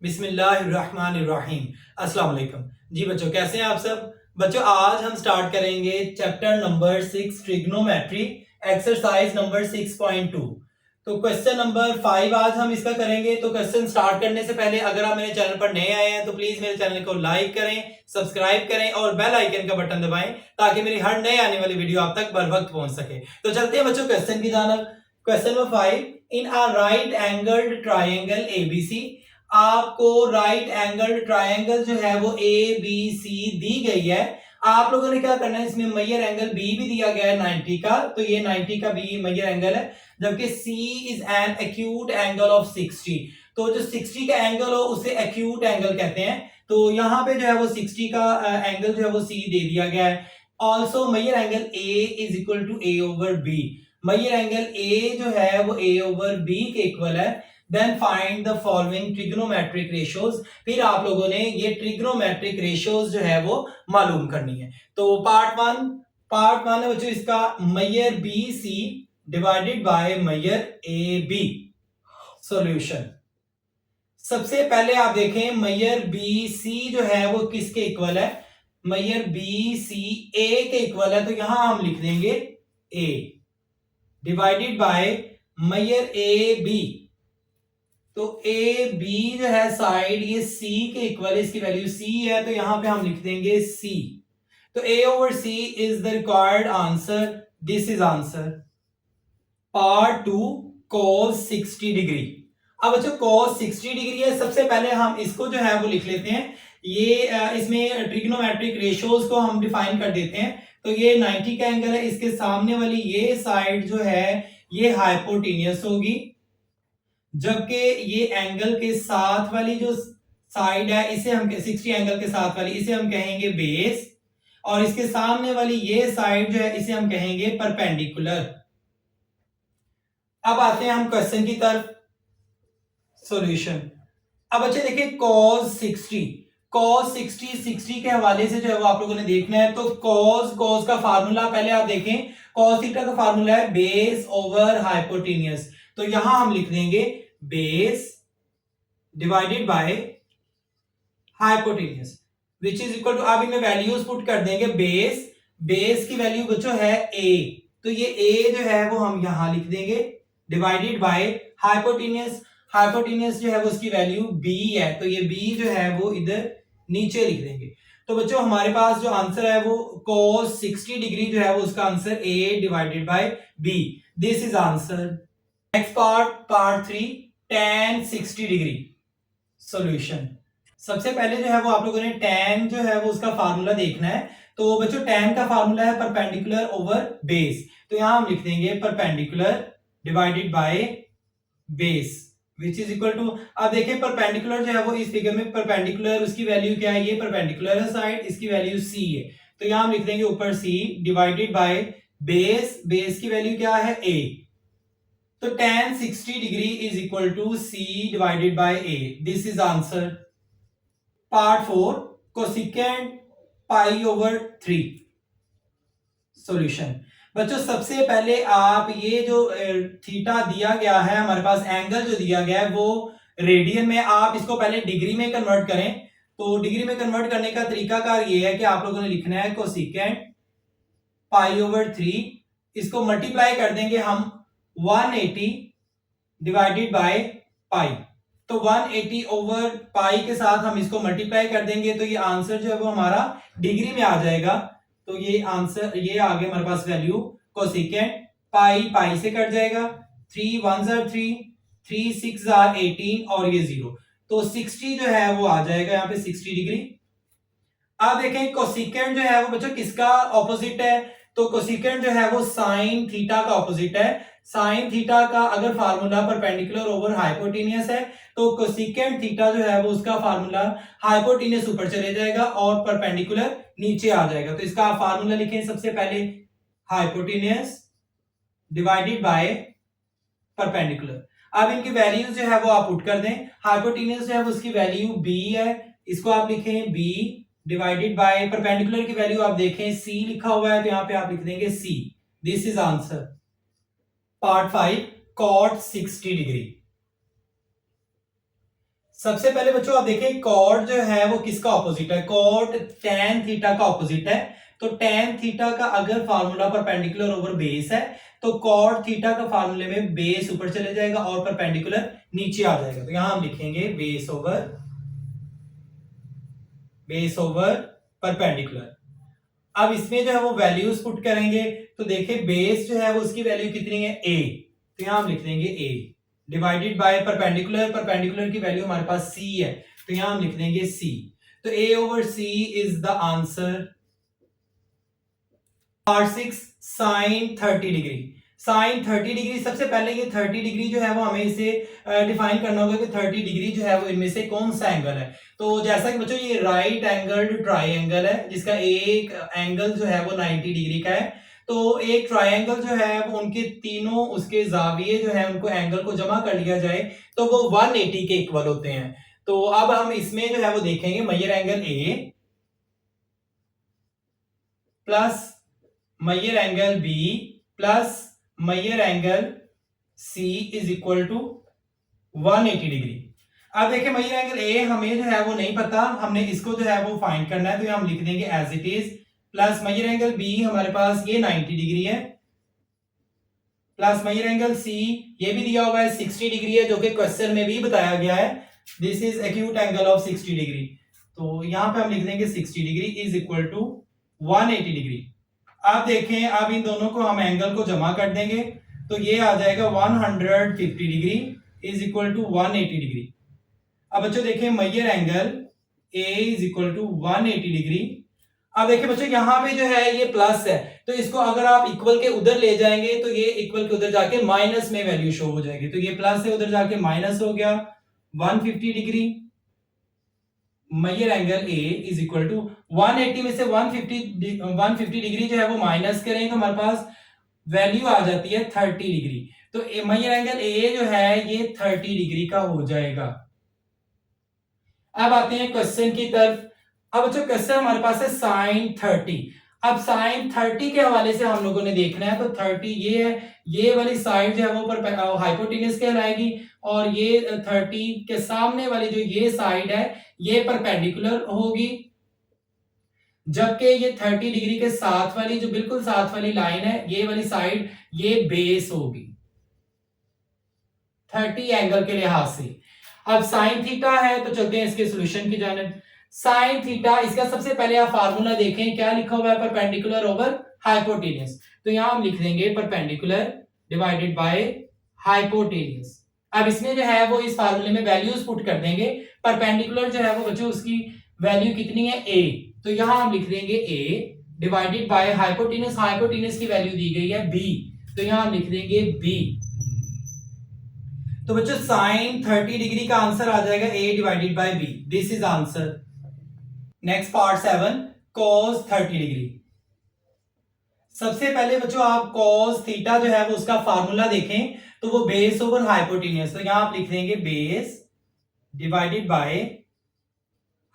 बिस्मिल्लाहिर्रहमानिर्रहीम। अस्सलाम वालेकुम। जी बच्चों, कैसे हैं आप सब? बच्चों, आज हम स्टार्ट करेंगे chapter number 6 trigonometry, exercise number 6.2। तो क्वेश्चन नंबर 5 आज हम इसका करेंगे। तो क्वेश्चन स्टार्ट करने से पहले अगर आप मेरे चैनल पर नए आए हैं तो प्लीज मेरे चैनल को लाइक करें, सब्सक्राइब करें और बेल आइकन का बटन दबाएं ताकि मेरी हर नए आने वाली वीडियो आप तक बर वक्त पहुंच सके। तो चलते हैं बच्चों क्वेश्चन की जानब। Question number 5, in a right angled triangle ABC, आपको राइट एंगल ट्रायंगल जो है वो ए बी सी दी गई है। आप लोगों ने क्या करना है, इसमें मेजर एंगल बी भी दिया गया है 90 का, तो ये 90 का बी मेजर एंगल है, जबकि C is an acute angle of 60। तो जो 60 का एंगल हो उसे एक्यूट एंगल कहते हैं। तो यहाँ पे जो है वो 60 का एंगल जो है वो सी दे दिया गया है। Also major angle A is equal to A over B. Major angle A जो है वो ए ओवर बी के इक्वल है। Then find the following trigonometric ratios. फिर आप लोगों ने ये ट्रिग्नोमेट्रिक रेशियोज जो है वो मालूम करनी है। तो पार्ट वन है बच्चों इसका, major B C divided by major A B. Solution, सबसे पहले आप देखें मेजर बी सी जो है वो किसके इक्वल है। मेजर बी सी ए के इक्वल है, तो यहां हम लिख देंगे A divided by major A B. तो ए बी जो है साइड ये सी के इक्वल है, इसकी वैल्यू सी है, तो यहां पे हम लिख देंगे सी। तो A over C is the required answer. This is answer. Part two, cos 60 degree. अब बच्चों cos 60 डिग्री है, सबसे पहले हम इसको जो है वो लिख लेते हैं। ये इसमें ट्रिग्नोमेट्रिक रेशियोज को हम डिफाइन कर देते हैं। तो ये 90 का एंगल है, इसके सामने वाली ये साइड जो है ये हाइपोटेनियस होगी, जबकि ये एंगल के साथ वाली जो साइड है इसे हम 60 एंगल के साथ वाली इसे हम कहेंगे बेस, और इसके सामने वाली ये साइड जो है इसे हम कहेंगे परपेंडिकुलर। अब आते हैं हम क्वेश्चन की तरफ। सॉल्यूशन, अब अच्छे देखिए cos 60 के हवाले से जो है वो आप लोगों ने देखना है। तो cos का फार्मूला पहले आप देखें, cos थीटा का फार्मूला है बेस ओवर हाइपोटेनियस। तो यहां हम लिख देंगे base divided by hypotenuse which is equal to, आप इनमें वैल्यूज पुट कर देंगे। बेस की वैल्यू बच्चों है a, तो ये a जो है वो हम यहां लिख देंगे डिवाइडेड बाय हाइपोटेनियस जो है वो उसकी वैल्यू b है, तो ये b जो है वो इधर नीचे लिख देंगे। तो बच्चों हमारे पास जो आंसर है वो cos 60 डिग्री जो है वो उसका answer a divided by b। This is answer. Next part 3, tan 60 degree. Solution, सबसे पहले जो है वो आप लोगों ने tan जो है वो उसका फार्मूला देखना है। तो बच्चों tan का फार्मूला है परपेंडिकुलर ओवर बेस, तो यहां हम लिख देंगे perpendicular divided by base which is equal to, अब देखिए परपेंडिकुलर जो है वो इस फिगर में परपेंडिकुलर उसकी वैल्यू क्या है, ये परपेंडिकुलर है साइड, इसकी वैल्यू c है, तो यहां हम लिख देंगे ऊपर c डिवाइडेड बाय बेस की वैल्यू क्या है a। तो tan 60 degree is equal to c divided by a। This is answer. Part 4, cosecant pi over 3। Solution, बच्चों सबसे पहले आप ये जो थीटा दिया गया है हमारे पास, एंगल जो दिया गया है वो रेडियन में, आप इसको पहले डिग्री में कन्वर्ट करें। तो डिग्री में कन्वर्ट करने का तरीकाकार ये है कि आप लोगों ने लिखना है कोसिकेंट पाई ओवर 3, इसको मल्टीप्लाई कर देंगे हम 180 डिवाइडेड बाय पाई। तो 180 ओवर पाई के साथ हम इसको मल्टीप्लाई कर देंगे, तो ये आंसर जो है वो हमारा डिग्री में आ जाएगा। तो ये आंसर, ये आगे हमारे पास वैल्यू कोसिकेंट पाई से कट जाएगा, 3 1s are 3, 3 6s are 18 और ये 0, तो 60 जो है वो आ जाएगा यहाँ पे 60 डिग्री। अब देखें कोसिकेंट जो है वो बच्चों किसका ऑपोजिट है, तो कोसिकेंट जो है वो साइन थीटा का ऑपोजिट है। साइन थीटा का अगर फार्मूला परपेंडिकुलर ओवर हाइपोटेनियस है, तो कोसिकेंट थीटा जो है वो उसका फार्मूला हाइपोटेनियस ऊपर चले जाएगा और परपेंडिकुलर नीचे आ जाएगा। तो इसका फार्मूला लिखें सबसे पहले, हाइपोटेनियस डिवाइडेड बाय परपेंडिकुलर। अब इनकी वैल्यूज जो है वो आप पुट कर दें। हाइपोटेनियस जो है वो उसकी वैल्यू b है, इसको आप लिखें b डिवाइडेड बाय परपेंडिकुलर की वैल्यू आप देखें c लिखा हुआ है, तो यहां पे आप लिख देंगे c। This is answer. Part 5, cot 60 degree. सबसे पहले बच्चों आप देखें कॉट जो है वो किसका ऑपोजिट है, कॉट tan थीटा का ऑपोजिट है। तो tan थीटा का अगर फार्मूला परपेंडिकुलर ओवर बेस है तो कॉट थीटा का फार्मूले में बेस ऊपर चले जाएगा और परपेंडिकुलर नीचे आ जाएगा। तो यहां हम लिखेंगे बेस ओवर परपेंडिकुलर। अब इसमें जो है वो वैल्यूज पुट करेंगे तो देखिए बेस जो है वो उसकी वैल्यू कितनी है a, तो यहां हम लिख देंगे a divided by perpendicular, perpendicular की वैल्यू हमारे पास c है तो यहां हम लिख देंगे c। तो a over c is the answer. Part 6 sine 30 degree. Sine 30 degree, सबसे पहले ये 30 डिग्री जो है वो हमें इसे डिफाइन करना होगा कि 30 डिग्री जो है वो इनमें से कौन सा एंगल है। तो जैसा कि बच्चों ये राइट एंगल ट्राइंगल है जिसका एक एंगल जो है वो 90 डिग्री का है। तो एक ट्राइंगल जो है वो उनके तीनों उसके जाविये जो है उनको एंगल को जमा कर लिया जाए तो वो 180 के इक्वल होते हैं। तो अब हम इसमें जो है वो देखेंगे major angle A plus major angle B plus major angle C is equal to 180 degree. अब देखिए मेजर एंगल ए हमें जो है वो नहीं पता, हमने इसको जो है वो फाइंड करना है तो हम लिख देंगे as it is. Plus major angle B हमारे पास ये 90 डिग्री है प्लस मेजर एंगल सी ये भी दिया हुआ है 60 डिग्री है जो कि क्वेश्चन में भी बताया गया है, this is acute angle of 60 degree. तो यहां पे हम लिख देंगे 60 degree is equal to 180 degree. अब देखें अब इन दोनों को हम एंगल को जमा कर देंगे तो ये आ जाएगा 150 degree is equal to 180 degree. अब बच्चों देखें major angle A is equal to 180 degree. अब देखिए बच्चों यहां पे जो है ये प्लस है तो इसको अगर आप इक्वल के उधर ले जाएंगे तो ये इक्वल के उधर जाके माइनस में वैल्यू शो हो जाएगी। तो ये प्लस है उधर जाके माइनस हो गया 150 degree. Major angle A is equal to 180 में से 150 डिग्री जो है वो माइनस करें तो हमारे पास वैल्यू आ जाती है 30 डिग्री। तो मेजर एंगल ए जो है ये 30 डिग्री का हो जाएगा। अब आते हैं क्वेश्चन की तरफ। अब बच्चों क्वेश्चन हमारे पास है साइन 30। अब साइन 30 के हवाले से हम लोगों ने देखना है तो 30 ये है, ये वाली साइड जो है वो पर हाइपोटेनस कहलाएगी और ये 30 के सामने वाली जो ये साइड है ये परपेंडिकुलर होगी, जबकि ये 30 डिग्री के साथ वाली जो बिल्कुल साथ वाली लाइन है ये वाली साइड ये बेस होगी 30 एंगल के लिहाज से। अब साइन थीटा है तो चलते हैं इसके सॉल्यूशन की जानिब। साइन थीटा इसका सबसे पहले आप फार्मूला देखें क्या लिखा हुआ है, परपेंडिकुलर ओवर हाइपोटेनस। तो यहां हम लिख देंगे परपेंडिकुलर डिवाइडेड बाय हाइपोटेनस। अब इसमें जो है वो इस फार्मूले में वैल्यूज पुट कर देंगे। परपेंडिकुलर जो है वो बच्चों उसकी वैल्यू कितनी है a, तो यहां हम लिख देंगे a divided by hypotenuse, hypotenuse की वैल्यू दी गई है b तो यहां हम लिख देंगे b। तो बच्चों साइन 30 डिग्री का आंसर आ जाएगा a divided by b, this is answer. Next part 7 cos 30 degree. सबसे पहले बच्चों आप cos थीटा जो है वो उसका फार्मूला देखें तो वो बेस ओवर हाइपोटेन्यूज, तो यहां आप लिख देंगे base divided by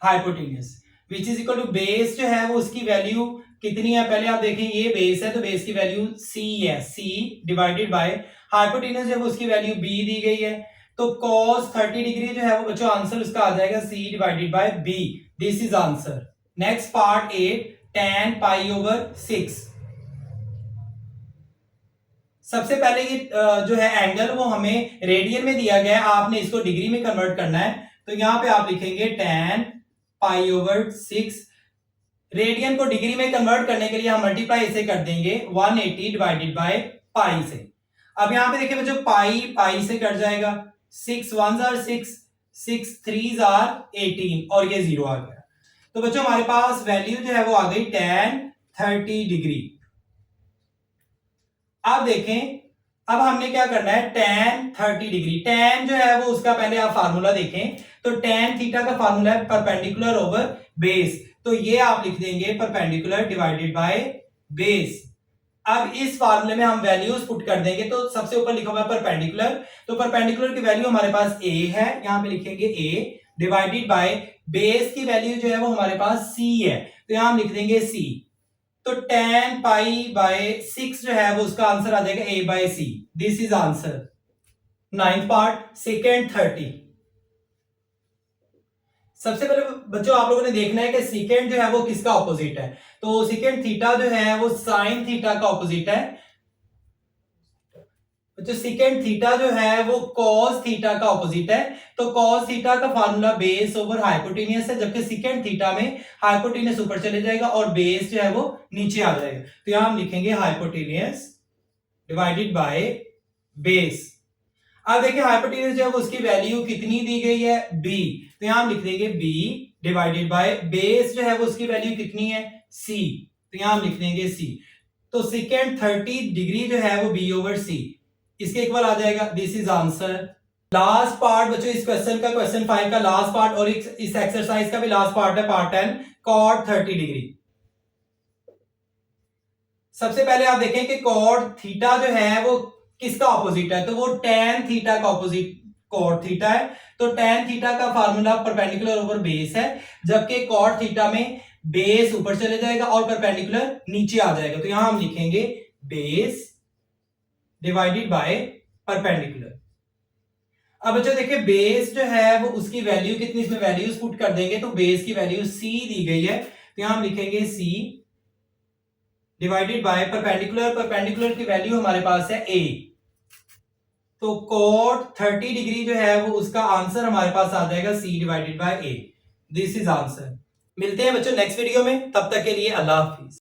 hypotenuse which is equal to base जो है वो उसकी वैल्यू कितनी है, पहले आप देखें ये बेस है तो बेस की वैल्यू c है, c डिवाइडेड बाय हाइपोटेन्यूज है वो उसकी वैल्यू b दी गई है। तो cos 30 डिग्री जो है वो बच्चों आंसर उसका आ जाएगा c divided bye b, this is answer. Next part 8 tan pi over 6। सबसे पहले ये जो है एंगल वो हमें रेडियन में दिया गया है, आपने इसको डिग्री में कन्वर्ट करना है तो यहां पे आप लिखेंगे tan पाई ओवर 6। रेडियन को डिग्री में कन्वर्ट करने के लिए हम मल्टीप्लाई इसे कर देंगे 180 डिवाइडेड बाय पाई से। अब यहां पे देखिए बच्चों पाई पाई से कट जाएगा, 6 1s are 6, 6 3s are 18 और ये 0 आ गया। तो बच्चों हमारे पास वैल्यू जो है वो आ गई tan 30 डिग्री। अब देखें अब हमने क्या करना है tan 30 डिग्री, tan जो है वो उसका पहले आप फार्मूला देखें तो tan थीटा का फार्मूला है परपेंडिकुलर ओवर बेस, तो ये आप लिख देंगे परपेंडिकुलर डिवाइडेड बाय बेस। अब इस फार्मूले में हम वैल्यूज पुट कर देंगे तो सबसे ऊपर लिखा हुआ है परपेंडिकुलर, तो परपेंडिकुलर की वैल्यू हमारे पास a है, यहां पे लिखेंगे a डिवाइडेड बाय बेस की वैल्यू जो है वो हमारे पास c है तो यहां हम लिख देंगे c। तो tan पाई बाय 6 जो है वो उसका आंसर आ जाएगा a by c, this is answer. 9th part second 30। सबसे पहले बच्चों आप लोगों ने देखना है कि सीकेंट जो है वो किसका ऑपोजिट है। तो सीकेंट थीटा जो है वो साइन थीटा का ऑपोजिट है। जो सीकेंट थीटा जो है वो कॉस थीटा का ऑपोजिट है। तो कॉस थीटा का फार्मूला बेस ओवर हाइपोटेनियस है, जबकि सीकेंट थीटा में हाइपोटेनियस ऊपर चले जाएगा और बेस जो है वो नीचे आ जाएगा। तो यहां हम लिखेंगे हाइपोटेनियस डिवाइडेड बाय बेस। अब देखिए हाइपोटेन्यूज जो है उसकी वैल्यू कितनी दी गई है, बी। तो यहां हम लिख देंगे बी डिवाइडेड बाय बेस जो है वो उसकी वैल्यू कितनी है, सी। तो यहां हम लिख देंगे सी। तो सेकेंड 30 डिग्री जो है वो बी ओवर सी इसके इक्वल आ जाएगा। This is answer. Last part बच्चों इस क्वेश्चन का, क्वेश्चन 5 का लास्ट पार्ट और इस एक्सरसाइज का भी लास्ट पार्ट है, पार्ट 10 कॉट 30 डिग्री। सबसे पहले आप देखें कि कॉट थीटा जो है वो किसका ऑपोजिट है। तो वो tan थीटा का ऑपोजिट कॉट थीटा है। तो tan थीटा का फार्मूला परपेंडिकुलर ओवर बेस है, जबकि कॉट थीटा में बेस ऊपर चले जाएगा और परपेंडिकुलर नीचे आ जाएगा। तो यहां हम लिखेंगे बेस डिवाइडेड बाय परपेंडिकुलर। अब बच्चों देखिए बेस जो है वो उसकी वैल्यू कितनी, इसमें वैल्यूज पुट कर देंगे तो बेस की वैल्यू c दी गई है। तो यहां हम लिखेंगे c divided by perpendicular. Perpendicular की वैल्यू हमारे पास है a। तो कोट 30 डिग्री जो है वो उसका आंसर हमारे पास आ जाएगा c divided by a। This is answer. मिलते हैं बच्चों नेक्स्ट वीडियो में, तब तक के लिए अल्लाह हाफिज।